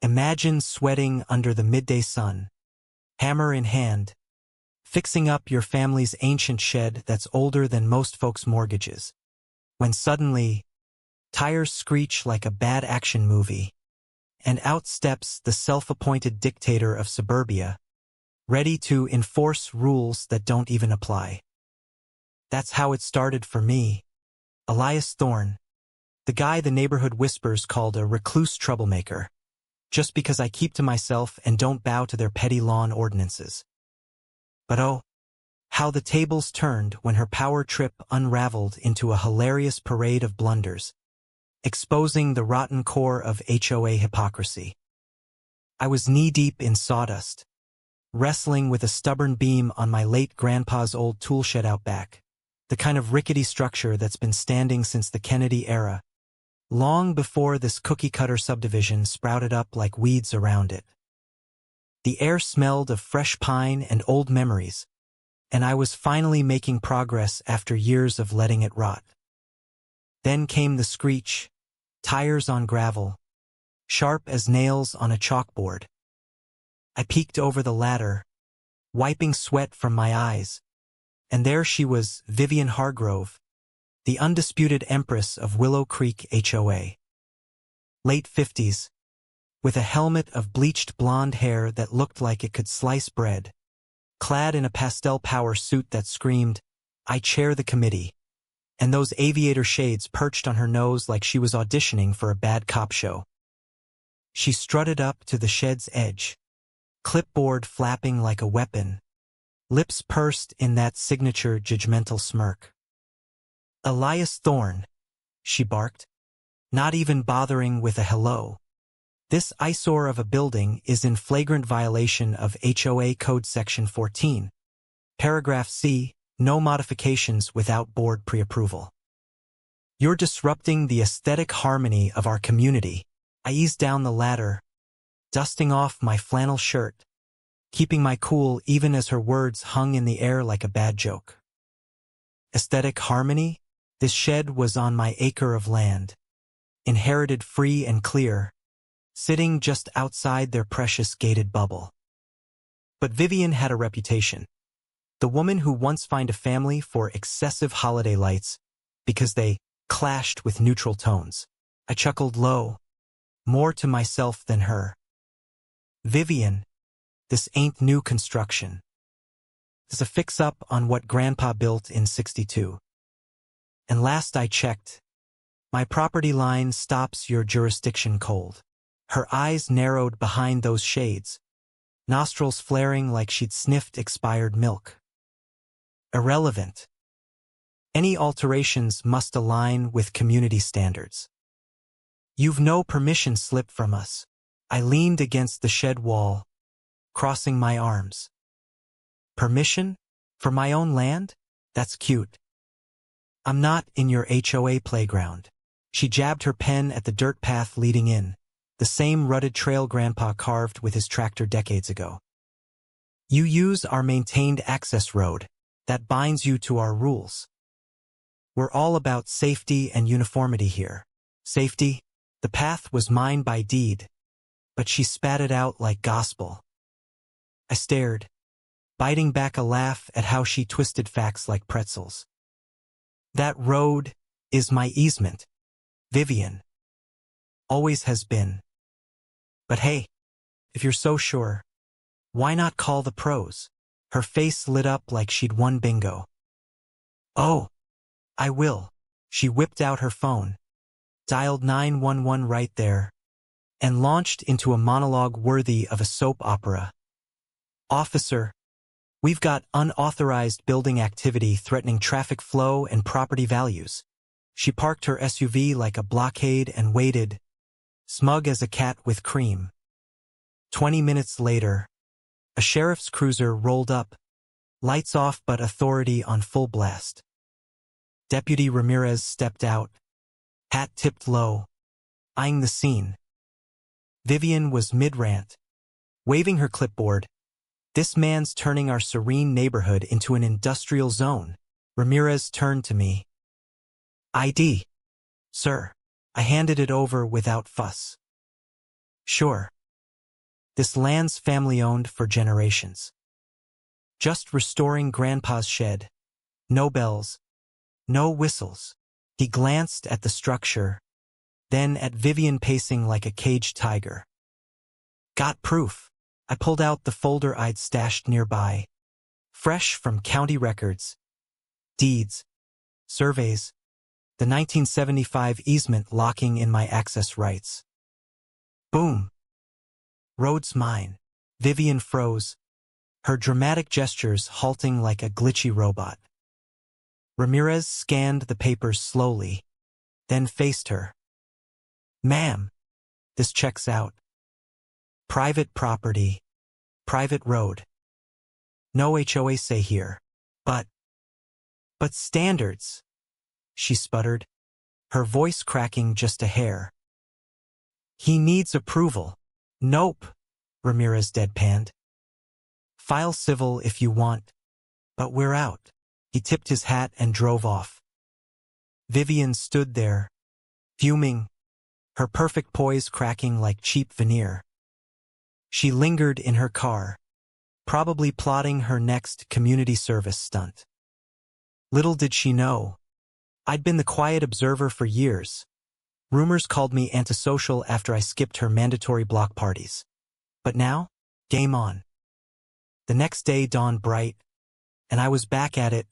Imagine sweating under the midday sun, hammer in hand, fixing up your family's ancient shed that's older than most folks' mortgages, when suddenly, tires screech like a bad action movie, and out steps the self-appointed dictator of suburbia, ready to enforce rules that don't even apply. That's how it started for me. Elias Thorne, the guy the neighborhood whispers called a recluse troublemaker, just because I keep to myself and don't bow to their petty lawn ordinances. But oh, how the tables turned when her power trip unraveled into a hilarious parade of blunders, exposing the rotten core of HOA hypocrisy. I was knee-deep in sawdust, wrestling with a stubborn beam on my late grandpa's old toolshed out back, the kind of rickety structure that's been standing since the Kennedy era, long before this cookie-cutter subdivision sprouted up like weeds around it. The air smelled of fresh pine and old memories, and I was finally making progress after years of letting it rot. Then came the screech, tires on gravel, sharp as nails on a chalkboard. I peeked over the ladder, wiping sweat from my eyes, and there she was, Vivian Hargrove, the undisputed empress of Willow Creek HOA. Late 50s, with a helmet of bleached blonde hair that looked like it could slice bread, clad in a pastel power suit that screamed, "I chair the committee," and those aviator shades perched on her nose like she was auditioning for a bad cop show. She strutted up to the shed's edge, clipboard flapping like a weapon, lips pursed in that signature judgmental smirk. "Elias Thorne," she barked, not even bothering with a hello. "This eyesore of a building is in flagrant violation of HOA Code Section 14, Paragraph C, no modifications without board pre-approval. You're disrupting the aesthetic harmony of our community." I eased down the ladder, dusting off my flannel shirt, keeping my cool even as her words hung in the air like a bad joke. Aesthetic harmony? This shed was on my acre of land, inherited free and clear, sitting just outside their precious gated bubble. But Vivian had a reputation. The woman who once fined a family for excessive holiday lights because they clashed with neutral tones. I chuckled low, more to myself than her. "Vivian, this ain't new construction. It's a fix-up on what Grandpa built in '62. And last I checked, my property line stops your jurisdiction cold." Her eyes narrowed behind those shades, nostrils flaring like she'd sniffed expired milk. "Irrelevant. Any alterations must align with community standards. You've no permission slip from us." I leaned against the shed wall, crossing my arms. "Permission? For my own land? That's cute. I'm not in your HOA playground." She jabbed her pen at the dirt path leading in, the same rutted trail Grandpa carved with his tractor decades ago. "You use our maintained access road. That binds you to our rules. We're all about safety and uniformity here." Safety? The path was mine by deed, but she spat it out like gospel. I stared, biting back a laugh at how she twisted facts like pretzels. "That road is my easement, Vivian. Always has been. But hey, if you're so sure, why not call the pros?" Her face lit up like she'd won bingo. "Oh, I will." She whipped out her phone, dialed 911 right there, and launched into a monologue worthy of a soap opera. "Officer, we've got unauthorized building activity threatening traffic flow and property values." She parked her SUV like a blockade and waited, smug as a cat with cream. 20 minutes later, a sheriff's cruiser rolled up, lights off but authority on full blast. Deputy Ramirez stepped out, hat tipped low, eyeing the scene. Vivian was mid-rant, waving her clipboard. "This man's turning our serene neighborhood into an industrial zone." Ramirez turned to me. "ID, sir." I handed it over without fuss. "Sure." This land's family-owned for generations. Just restoring Grandpa's shed. No bells. No whistles. He glanced at the structure, then at Vivian pacing like a caged tiger. Got proof. I pulled out the folder I'd stashed nearby. Fresh from county records. Deeds. Surveys. The 1975 easement locking in my access rights. Boom. Road's mine. Vivian froze, her dramatic gestures halting like a glitchy robot. Ramirez scanned the papers slowly, then faced her. Ma'am, this checks out. Private property. Private road. No HOA say here. But standards, she sputtered, her voice cracking just a hair. He needs approval. Nope, Ramirez deadpanned. File civil if you want, but we're out. He tipped his hat and drove off. Vivian stood there, fuming, her perfect poise cracking like cheap veneer. She lingered in her car, probably plotting her next community service stunt. Little did she know, I'd been the quiet observer for years. Rumors called me antisocial after I skipped her mandatory block parties. But now, game on. The next day dawned bright, and I was back at it,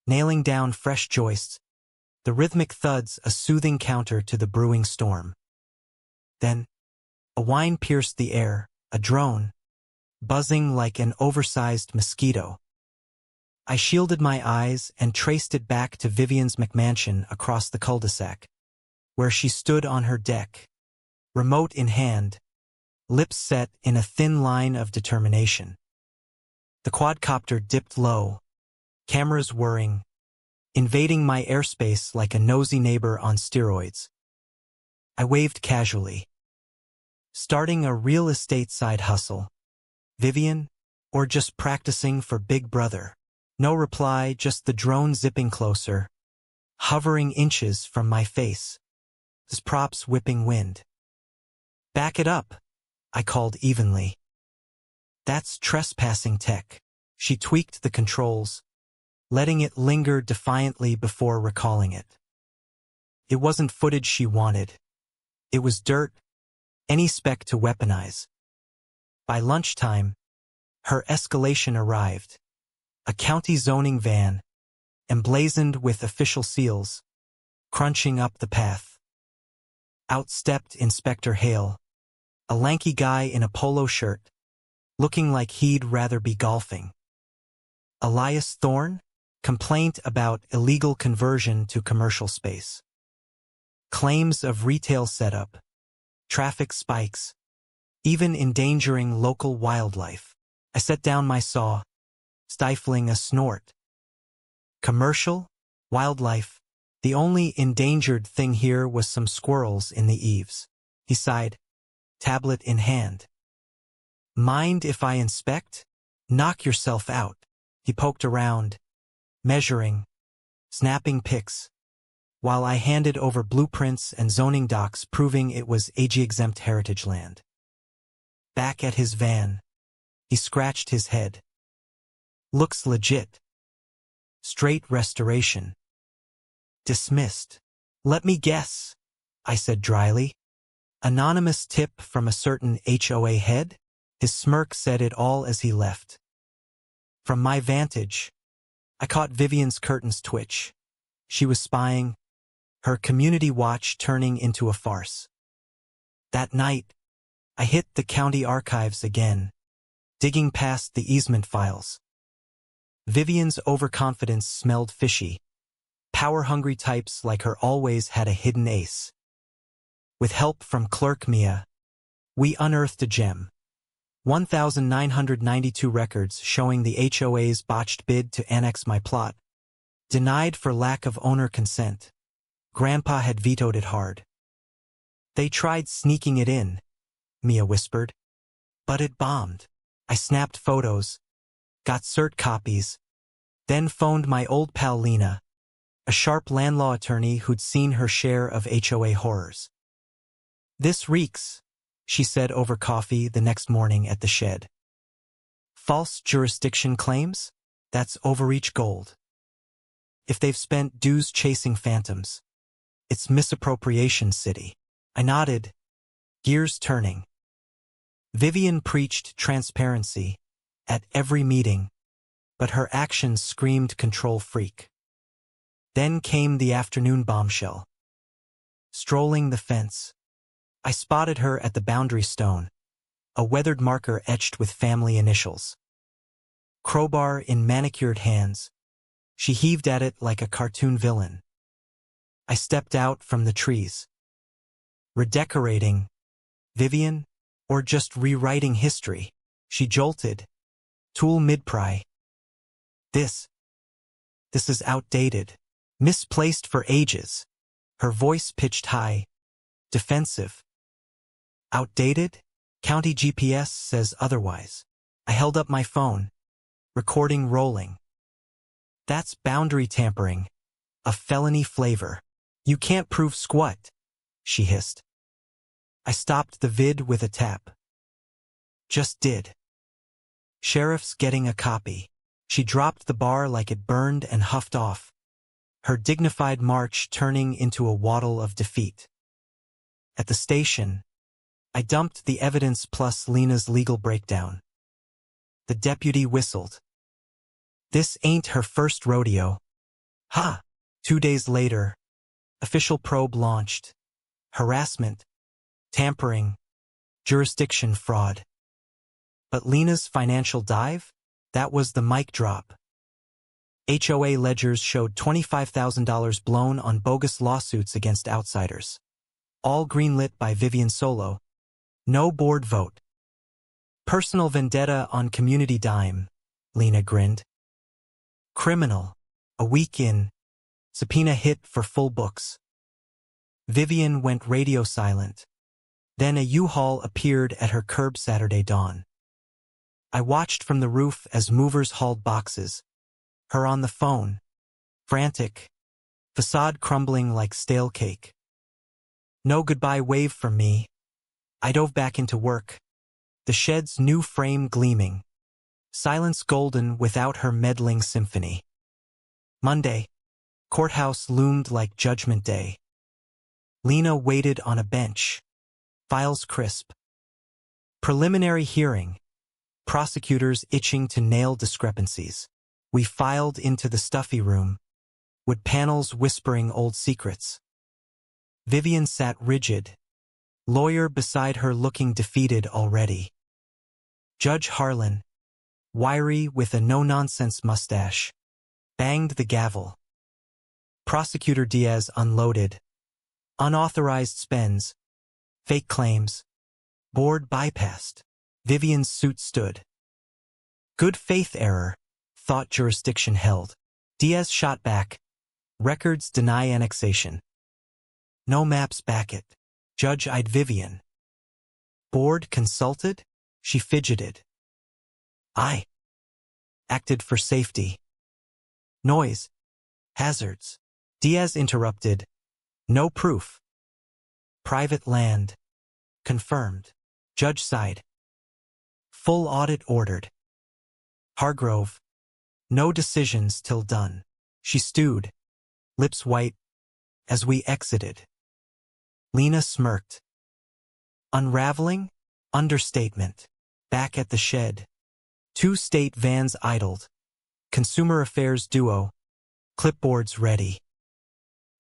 nailing down fresh joists, the rhythmic thuds a soothing counter to the brewing storm. Then, a whine pierced the air, a drone, buzzing like an oversized mosquito. I shielded my eyes and traced it back to Vivian's McMansion across the cul-de-sac, where she stood on her deck, remote in hand, lips set in a thin line of determination. The quadcopter dipped low, cameras whirring, invading my airspace like a nosy neighbor on steroids. I waved casually. Starting a real estate side hustle. Vivian, or just practicing for Big Brother? No reply, just the drone zipping closer, hovering inches from my face, his props whipping wind. Back it up, I called evenly. That's trespassing tech. She tweaked the controls, letting it linger defiantly before recalling it. It wasn't footage she wanted. It was dirt, any speck to weaponize. By lunchtime, her escalation arrived. A county zoning van, emblazoned with official seals, crunching up the path. Out stepped Inspector Hale, a lanky guy in a polo shirt, looking like he'd rather be golfing. Elias Thorne? Complaint about illegal conversion to commercial space. Claims of retail setup, traffic spikes, even endangering local wildlife. I set down my saw, stifling a snort. Commercial? Wildlife? The only endangered thing here was some squirrels in the eaves. He sighed, tablet in hand. Mind if I inspect? Knock yourself out. He poked around, measuring, snapping pics, while I handed over blueprints and zoning docs proving it was AG-exempt heritage land. Back at his van, he scratched his head. Looks legit. Straight restoration. Dismissed. Let me guess, I said dryly. Anonymous tip from a certain HOA head? His smirk said it all as he left. From my vantage, I caught Vivian's curtains twitch. She was spying, her community watch turning into a farce. That night, I hit the county archives again, digging past the easement files. Vivian's overconfidence smelled fishy. Power-hungry types like her always had a hidden ace. With help from Clerk Mia, we unearthed a gem. 1,992 records showing the HOA's botched bid to annex my plot. Denied for lack of owner consent. Grandpa had vetoed it hard. They tried sneaking it in, Mia whispered. But it bombed. I snapped photos, got cert copies, then phoned my old pal Lena, a sharp land law attorney who'd seen her share of HOA horrors. This reeks, she said over coffee the next morning at the shed. False jurisdiction claims? That's overreach gold. If they've spent dues chasing phantoms, it's misappropriation city. I nodded, gears turning. Vivian preached transparency at every meeting, but her actions screamed control freak. Then came the afternoon bombshell. Strolling the fence, I spotted her at the boundary stone, a weathered marker etched with family initials. Crowbar in manicured hands, she heaved at it like a cartoon villain. I stepped out from the trees. Redecorating, Vivian, or just rewriting history? She jolted. Tool mid-pry. This is outdated. Misplaced for ages. Her voice pitched high. Defensive. Outdated? County GPS says otherwise. I held up my phone. Recording rolling. That's boundary tampering. A felony flavor. You can't prove squat, she hissed. I stopped the vid with a tap. Just did. Sheriff's getting a copy. She dropped the bar like it burned and huffed off, her dignified march turning into a waddle of defeat. At the station, I dumped the evidence plus Lena's legal breakdown. The deputy whistled. This ain't her first rodeo. Ha! 2 days later, official probe launched. Harassment, tampering, jurisdiction fraud. But Lena's financial dive? That was the mic drop. HOA ledgers showed $25,000 blown on bogus lawsuits against outsiders. All greenlit by Vivian Solo. No board vote. Personal vendetta on community dime, Lena grinned. Criminal. A week in. Subpoena hit for full books. Vivian went radio silent. Then a U-Haul appeared at her curb Saturday dawn. I watched from the roof as movers hauled boxes. Her on the phone. Frantic. Facade crumbling like stale cake. No goodbye wave from me. I dove back into work. The shed's new frame gleaming. Silence golden without her meddling symphony. Monday. Courthouse loomed like Judgment Day. Lena waited on a bench. Files crisp. Preliminary hearing. Prosecutors itching to nail discrepancies. We filed into the stuffy room. Wood panels whispering old secrets. Vivian sat rigid. Lawyer beside her looking defeated already. Judge Harlan, wiry with a no-nonsense mustache, banged the gavel. Prosecutor Diaz unloaded. Unauthorized spends. Fake claims. Board bypassed. Vivian's suit stood. Good faith error, thought jurisdiction held. Diaz shot back. Records deny annexation. No maps back it. Judge eyed Vivian. Board consulted? She fidgeted. I acted for safety. Noise. Hazards. Diaz interrupted. No proof. Private land. Confirmed. Judge sighed. Full audit ordered. Hargrove. No decisions till done. She stewed. Lips white. As we exited. Lena smirked. Unraveling? Understatement. Back at the shed. 2 state vans idled. Consumer affairs duo. Clipboards ready.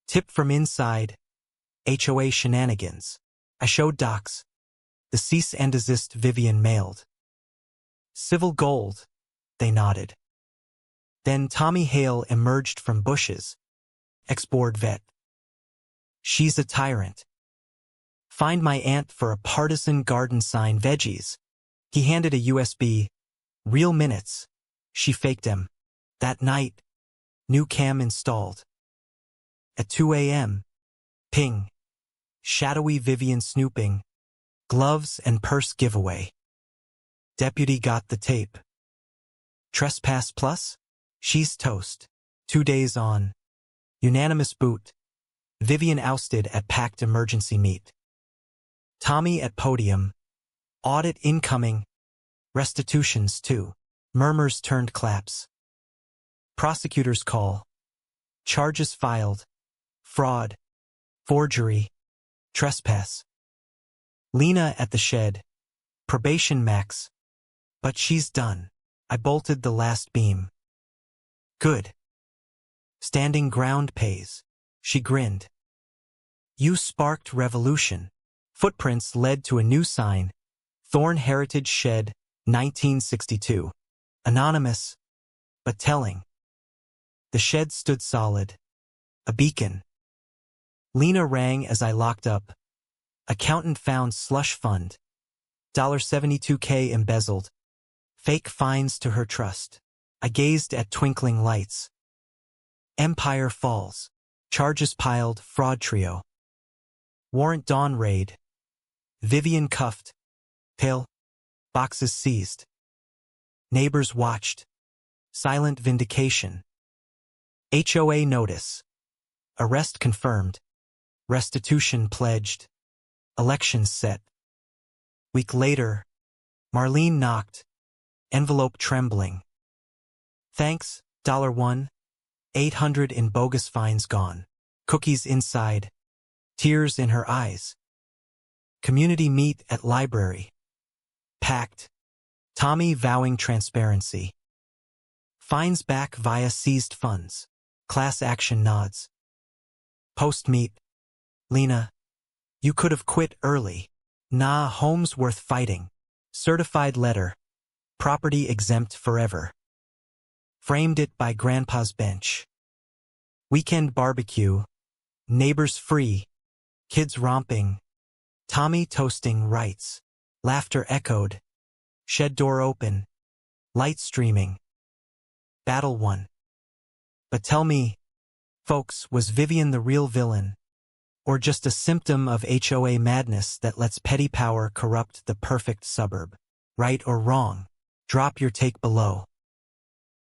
Tip from inside. HOA shenanigans. I showed docs. The cease and desist Vivian mailed. Civil gold. They nodded. Then Tommy Hale emerged from bushes. Ex-board vet. She's a tyrant. Find my aunt for a partisan garden sign veggies. He handed a USB. Real minutes. She faked him. That night. New cam installed. At 2 a.m. Ping. Shadowy Vivian snooping. Gloves and purse giveaway. Deputy got the tape. Trespass plus? She's toast. 2 days on. Unanimous boot. Vivian ousted at packed emergency meet. Tommy at podium. Audit incoming. Restitutions too. Murmurs turned claps. Prosecutors call. Charges filed. Fraud. Forgery. Trespass. Lena at the shed. Probation max. But she's done. I bolted the last beam. Good. Standing ground pays. She grinned. You sparked revolution. Footprints led to a new sign. Thorn Heritage Shed, 1962. Anonymous, but telling. The shed stood solid. A beacon. Lena rang as I locked up. Accountant found slush fund. $72K embezzled. Fake fines to her trust. I gazed at twinkling lights. Empire falls. Charges piled, fraud trio. Warrant dawn raid. Vivian cuffed. Tail. Boxes seized. Neighbors watched. Silent vindication. HOA notice. Arrest confirmed. Restitution pledged. Elections set. Week later, Marlene knocked. Envelope trembling. Thanks, $1. 800 in bogus fines gone. Cookies inside. Tears in her eyes. Community meet at library. Packed. Tommy vowing transparency. Fines back via seized funds. Class action nods. Post-meet. Lena, you could have quit early. Nah, home's worth fighting. Certified letter. Property exempt forever. Framed it by Grandpa's bench. Weekend barbecue. Neighbors free. Kids romping. Tommy toasting rights. Laughter echoed. Shed door open. Light streaming. Battle won. But tell me, folks, was Vivian the real villain? Or just a symptom of HOA madness that lets petty power corrupt the perfect suburb? Right or wrong? Drop your take below.